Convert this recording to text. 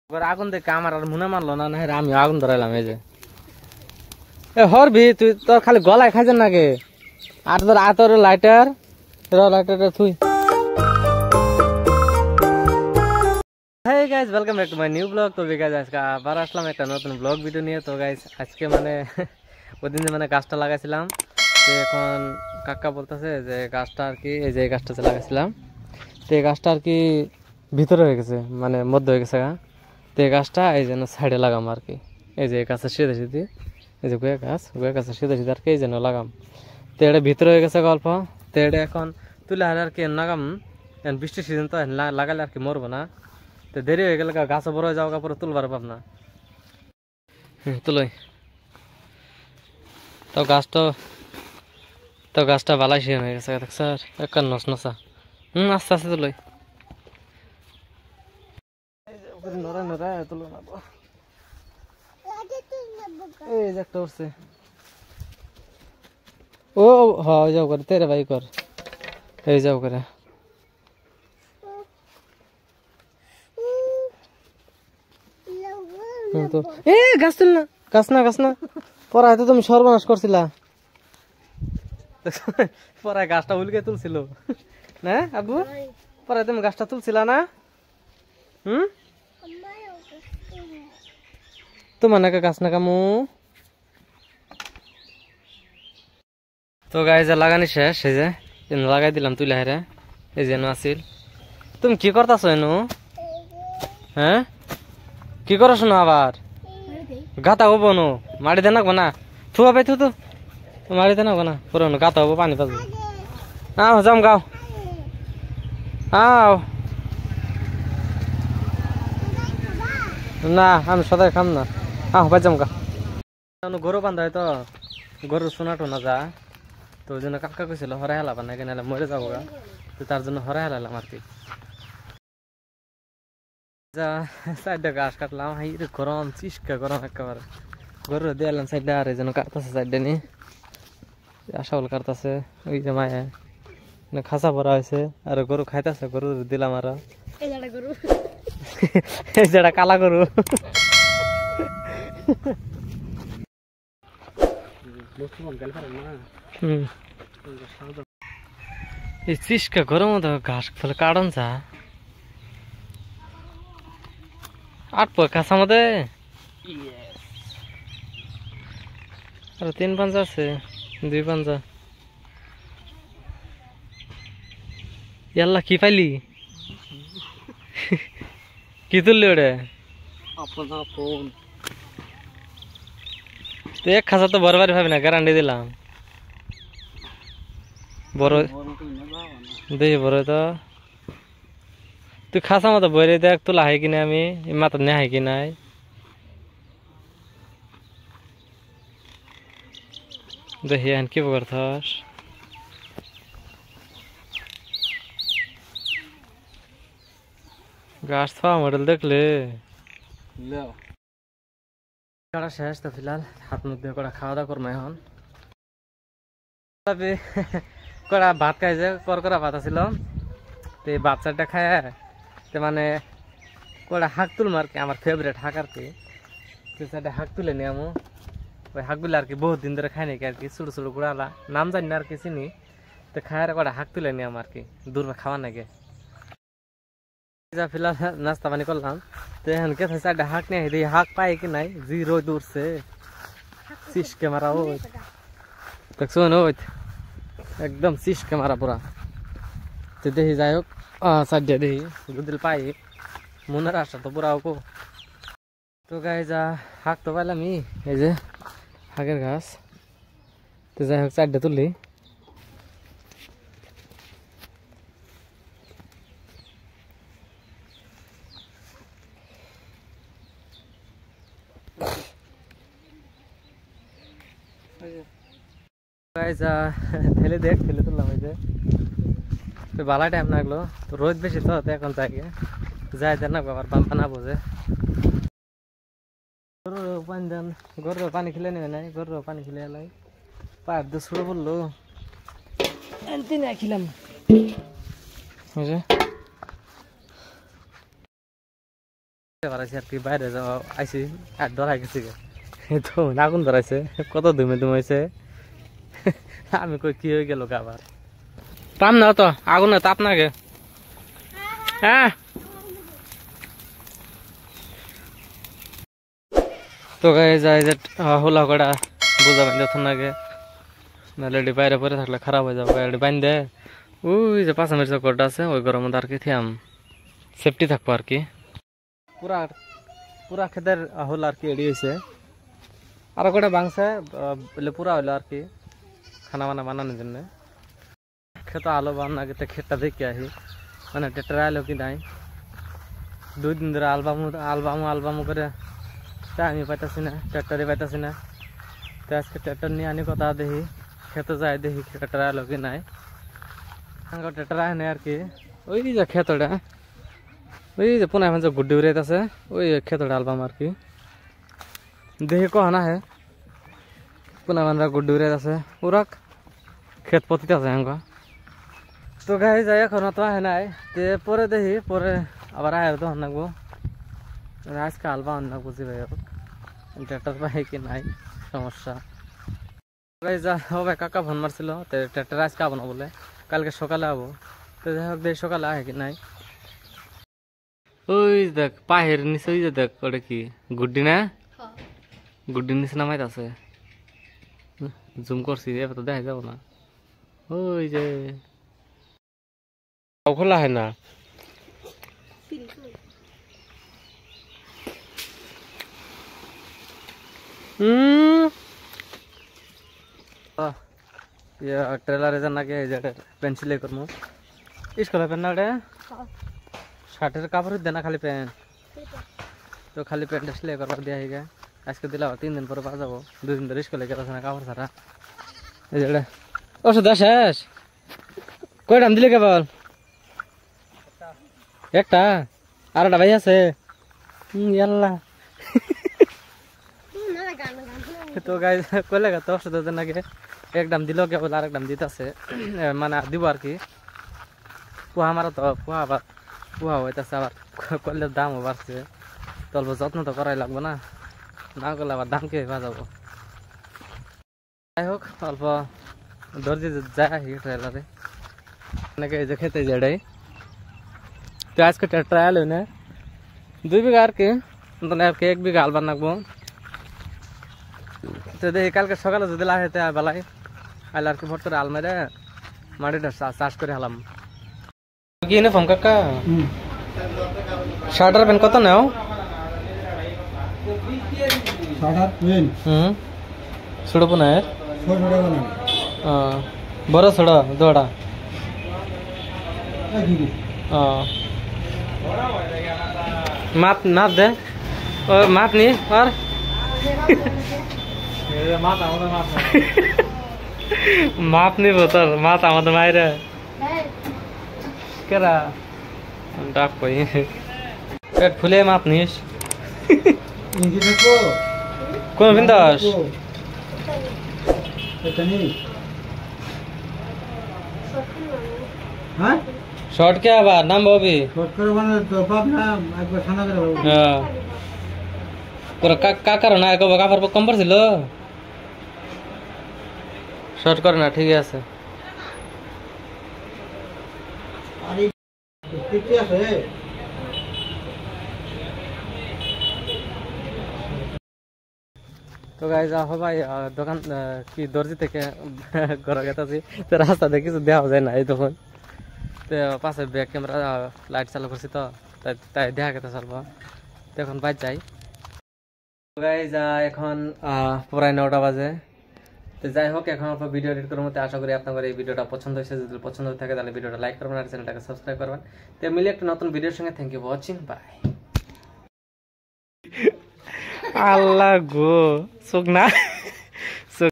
আগুন দেখে আমার আর মনে মারলো না, না আমি আগুন ধরাইলাম। এই যে হরবি তুই তোর খালি গলায় খাইছেন নাকি? আর তোর আতর লাইটার থুই। Hey guys, welcome back to my new vlog. তো গাইস আজকে আবার আসলাম একটা নতুন ব্লগ ভিডিও নিয়ে। তো গাইস আজকে মানে ওদিন মানে গাছটা লাগাইছিলাম, তো এখন কাকা বলতেছে যে গাছটা আর কি এই যে গাছটা লাগাইছিলাম, তো এই গাছটা আর কি ভিতরে হয়ে গেছে, মানে মধ্যে হয়ে গেছে। তো এই গাছটা এই যেন সাইডে লাগাম আর কি, এই যে গাছের সিধে সিধে, এই যে গুয়া গাছের সিধে সিধে আর কি এই যেন লাগাম। তো এটা ভিতরে হয়ে গেছে গল্প। তো এটা এখন তুলে আর কি লাগাম, বৃষ্টির সিজন তো লাগালে আর কি মরবো না। তো দেরি হয়ে গেলে গাছও বড় হয়ে যাওয়া পরে তুলবার পাব না। তুলই তো গাছটা বালাই সিজন হয়ে গেছে স্যার, একটা নস নসা। আস্তে আস্তে তুলই, নড়া নড়া তুলো না। এই যে একটা উঠছে, ও হ্যাঁ যাও করে তেরে ভাই কর, এই যাও করে। এ গাছ তুল না, গাছ না পড়ায় তো তুমি সর্বনাশ করছিলা। পড়ায় গাছটা উলকে তুলছিল না আবু, পড়ায় তুমি গাছটা তুলছিলা না? তোমার নাকি গাছ না কামু। তো গাছ লাগানি শেষ, এই যে লাগাই দিলাম তুই লাহেরা, এই যে আসিল। তুমি কি করতেছ এনু? হ্যাঁ কি করছ না আবার? গাতা হবো নো মাটি দে নাকবো না, থুয়া পাই থু মাটি দে নাকবো না, পুরো গাতা হবো পানি পাবো। আও যাম গাও, আও না আমি সদাই খাম না, আহ ভাই যাম গা। গরু বান্ধা হয় তো, গরু সোনা টোনা যা, তো ওই জন্য কাকা কইছিল হরাই হেলাবা না, কেন মরে যাবো গা, তো তার জন্য হরাই হেলালাম আর কি। যা সাইডে গাছ কাটলাম, হাই রে গরম, চিসকা গরম একেবারে। গরু দিয়ে এলাম সাইডে, আর এই জন্য কাটতেছে সাইডে নি আশাউল কাটতেছে, ওই যে মায়ে খাসা ভরা হয়েছে আর গরু খাইতেছে। গরু দিলাম আর এই যেটা কালা গরু। এই চিসকা গরম ঘাস ফলে কাটন যা আট পয় কাঁচা মধ্যে আর 3 পাঞ্জা আছে, 2 পাঞ্জা। ইয়াল্লা কি পাইলি? কি তুললি ওটা? তুই এক খাঁচা তো বড় বাড়ি ভাবি না, গ্যারান্টি দিলাম। বড় দেখি বড় তো তুই খাসা মতো বইরে দেখ, তোলা হয় কিনা আমি মাথা নেই হয় কি নাই। দেখি এখন কি করছস? গাছ খাওয়া মডেল দেখলে করা শেষ। তো ফিলহাল হাত মুখ দিয়ে করা খাওয়া দাওয়া করবো এখন। করা ভাত খাইছে, করকরা ভাত আছিল, তো এই ভাত চারটা খায় তো মানে কটা শাক তুলবো আর কি, আমার ফেভারিট শাক আর কি। তো চারটা শাক তুলে নি আমি, ওই শাকগুলো আর কি বহুত দিন ধরে খাই নাকি আর কি, ছোটো ছোটো গুড়ালা নাম জানি না আর কি চিনি। তো খায় কটা শাক তুলে নি আমার আর কি, দূর খাওয়া নাকি। যা ফিলহাল নাস্তা পানি করলাম, তো এখন কে চারটা শাক নিয়ে দেখি শাক পাই কি নাই, জি রোদ উঠছে চিস ক্যামেরা ওই দেখছো ওই একদম চিস ক্যামেরা পুরা। তো দেখি যাই হোক চারটা দেখি যদি পাই, মনের আশা তো পুরা ওকো। তো গাই যা শাক তো পাইলাম, এই যে শাকের গাছ। তো যাই হোক চারটা তুললি, ঠেলে দেখ ঠেলে তুললাম। এই যে তো বালা টাইম লাগলো, তো রোদ বেশি তো এখন যাই যাই দেন না আবার পানা বোঝে। গরুর পানি দেন, গরুর পানি খেলে নেবে নাই, গরুর পানি খেলে এলাই পাইপ দিয়ে ছুড়ে পড়লো, খিলাম বাড়াইছি আর কি বাইরে যাওয়া আইসি আর ধরাই গেছি তো আগুন ধরাইছে কত ধুমে ধুমাইছে আমি কই কি হয়ে গেল আবার পাম না তো আগুনে তাপ না গে হ্যাঁ তো গায়ে যায় যে হোলা কড়া বোঝা বান্ধে থন নাগে নাহলে এটি বাইরে পরে থাকলে খারাপ হয়ে যাবে এটি বান্ধে ওই যে পাঁচা মির্চা কড়টা আছে ওই গরম আর কি থিয়াম সেফটি থাকবো আর কি পুরা পুরা খেতের হল আর কি এডি হয়েছে আর কটা বাংছে বলে পুরা হইলো আর কি খানা বানা বানানোর জন্য খেতো আলো বান্না গেতে খেতটা দেখে আসি মানে ট্রেক্টর আলো কি নাই 2 দিন ধরে আলবামু করে তা আমি পাইতাছি না ট্রেক্টরে পাইতাছি না তো আজকে ট্রেক্টর নিয়ে আনি কথা দেখি খেতে যাই দেখি ট্রেক্টর আলো কি নাই ট্রেক্টর আয় না আর কি ওই যে খেতটা ওই যে পুনः যে গুড্ডি উড়াইতে আছে ওই খেতটা আলবাম আর কি দেখি কহনা হে পুনः মানরা গুড্ডি উড়াইতে আছে ওরাক খেত পতিতে আছে হ্যাঁ তো গাই যাই এখন তো আহে নাই তে পরে দেখি পরে আবার আয়ের তো নাকবো আজকে আলবা অন্য বুঝি ভাই ট্রেক্টর পাই কি নাই সমস্যা গাই যা ভাই কাকা ফোন মারছিল তো ট্রেক্টর আজকে আবো না বলে কালকে সকালে আবো তো যাই হোক দেখি সকালে আহে কি নাই ওই দেখ পাহের নিচে ওই যে দেখ ওটা কি গুড্ডি না গুড্ডির নিচে নামাইতে আছে জুম করছি এবার তো দেখা যাবো না ওই যে খোলা হয় না ट्रेलर ना के पेंसिल करमु स्कूल पेन ना शार्टर कापड़ देना खाली पेन तो खाली पेन सिलाई कर दिया है आज के दिला 3 दिन पर पा जाबो 2 दिन स्कूल के ना कापड़ सारा ए ओषध शेष কয়টা দিলে কেবল একটা আরটা ভাই আছে ইয়াল্লা তো গাইস কইলে তো ওষুধ দেন নাকি একদম দিল কেবল আর একদম দিতেছে মানে দিব আর কি পোহা মারা তো পোহা আবার পোহা হইতেছে আবার করলে দামও বাড়ছে তো অল্প যত্ন তো করাই লাগবো না না করলে আবার দাম কে বাজাবো যাই হোক অল্প দর্জি যায় ট্রেলারে নাকি এই যে খেতে যাই তো আজকে ট্রায়াল হয় না 2 বিঘা আর কি মানে 1 বিঘা আলবার নাকবো তো দেখি কালকে সকালে যদি লাগাইতে বেলায় আইলে আর কি ভোট করে আলমারে মাটিটা চাষ করে হলাম কি ইউনিফর্ম কাকা শার্টার প্যান্ট কত নাও শার্টার প্যান্ট ছোড়ব না বড় ছোড় দোড়া माप नाप दे और माप नहीं और माप नहीं बता मात आमद मायरे क्या डाक कोई पेट फुले माप नहीं कौन बिंदास हाँ शॉर्ट क्या बा नाम बॉबी शॉर्ट करो बना तो बाप ना एक बार खाना करो हां पूरा का करो ना को बका पर कम पर ছিল शॉर्ट कर ना ठीक है আছে আরে ঠিক আছে তো गाइस हो भाई দোকান কি দর্জি থেকে ঘর গেতাছি তো রাস্তা দেখি কিছু দেওয়া যায় না এই তখন তো পাশে ব্যাক ক্যামেরা লাইট চালু করছি তো তাই দেখা গেতে চলবো তো এখন বাইর যাই গাইজ এখন প্রায় 9টা বাজে তো যাই হোক এখন আপনার ভিডিও এডিট করার মধ্যে আশা করি আপনাদের এই ভিডিওটা পছন্দ হয়েছে যদি পছন্দ হয়ে থাকে তাহলে ভিডিওটা লাইক করবেন আর চ্যানেলটাকে সাবস্ক্রাইব করবেন তো মিলে একটা নতুন ভিডিওর সঙ্গে thank you for watching bye আল্লাহ গো চোখ না